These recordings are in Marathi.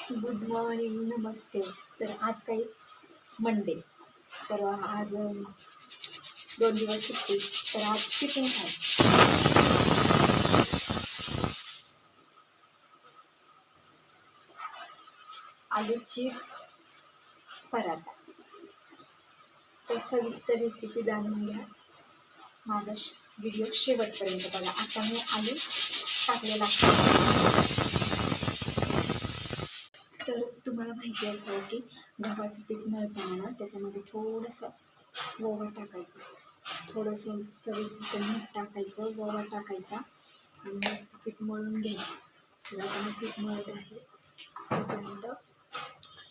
गुड मॉर्निंग, नमस्ते. तर आज काही मंडे, तर आज 2 दिवस सुट्टी. तर आज चिकन आहे. आलू चीज पराठा. तर सविस्तर रेसिपी जाणून घ्या. माझा व्हिडिओ शेवटपर्यंत बघा. आता मी आलू टाकलेला आहे. तर तुम्हाला माहिती असावं की गव्हाचं पीठ मळताना ना त्याच्यामध्ये थोडंसं ओवा टाकायचं, थोडंसं चवीपुरतं मीठ टाकायचं, ओवा टाकायचा आणि मस्त पीठ मळून घ्यायचं. तर आता मी पीठ मळत आहे. तोपर्यंत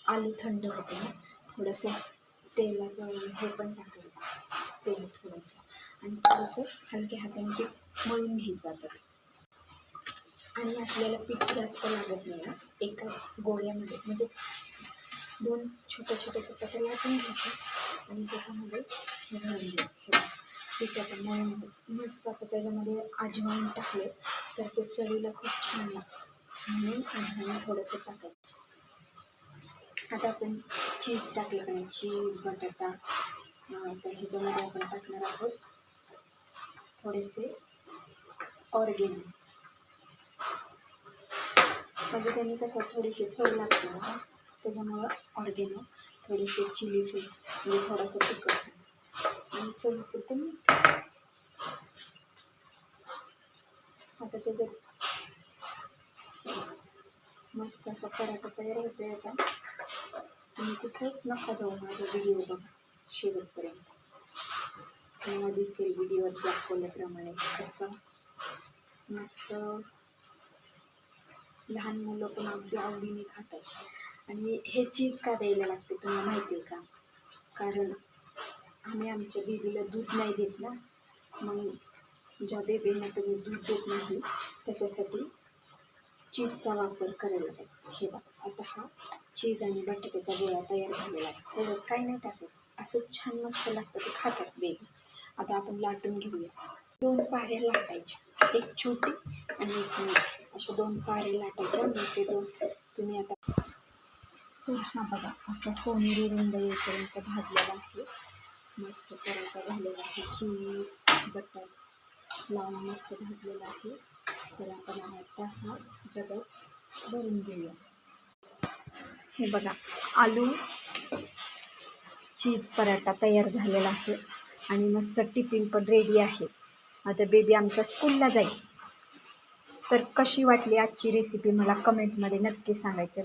आलू थंड होते ना, थोडंसं तेलाचं हे पण टाकायचं, तेल थोडंसं, आणि थोडंसं हलक्या हाताने पीठ मळून घ्यायचं आता. आणि आपल्याला पीठ जास्त लागत नाही ना, एका गोळ्यामध्ये म्हणजे 2 छोट्या छोट्या चपात्या लाटून घ्यायच्या आणि त्याच्यामध्ये हे घालून द्यायचं. पीठ आता मळून मस्त. आता त्याच्यामध्ये अजवाईन टाकले तर ते चवीला खूप छान लागतं, म्हणून अजवाईन थोडंसं टाकायचं. आता आपण चीज टाकलं का नाही, चीज बटाटा, तर ह्याच्यामध्ये आपण टाकणार आहोत थोडेसे ऑर्गेनो. म्हणजे त्यांनी कसं थोडीशी चव लागते ना, त्याच्यामुळं ऑर्गेनो, थोडेसे चिली फ्लेक्स म्हणजे थोडंसं तिखट आणि चवीपुरतं मीठ. आता त्याच्यात मस्त असा पराठा तयार होतोय. आता तुम्ही कुठेच नका जाऊ, माझा व्हिडिओ बघा शेवटपर्यंत. तुम्हाला दिसेल व्हिडिओवर दाखवल्याप्रमाणे कसं मस्त लहान मुलं पण अगदी आवडीने खातात. आणि हे चीज का द्यायला लागते तुम्हाला माहिती आहे का? कारण आम्ही आमच्या बेबीला दूध नाही देत ना, मग ज्या बेबींना तुम्ही दूध देत नाही त्याच्यासाठी चीजचा वापर करायला पाहिजे. हे बघा, आता हा चीज आणि बटाट्याचा गोळा तयार झालेला आहे. त्याच्यात काही नाही टाकायचं, असं छान मस्त लागतं, ते खातात बेबी. आता आपण लाटून घेऊया. 2 पाऱ्या लाटायच्या, एक छोटी आणि एक मोठी, अशा 2 पाऱ्या लाटायच्या. मग ते 2 तुम्ही आता. तर हा बघा, असा सोनेरी रंग येईपर्यंत भाजलेला आहे. मस्त पराठा झालेला आहे, चीज बटाटा लावून मस्त भाजलेला आहे. तर आपण आता हा डबा भरून घेऊया. हे बघा, आलू चीज पराठा तयार झालेला आहे आणि मस्त टिफिन पण रेडी आहे. आता बेबी आमच्या स्कूलला जाईल. तर कशी वाटली आजची रेसिपी मला कमेंटमध्ये नक्की सांगायचं.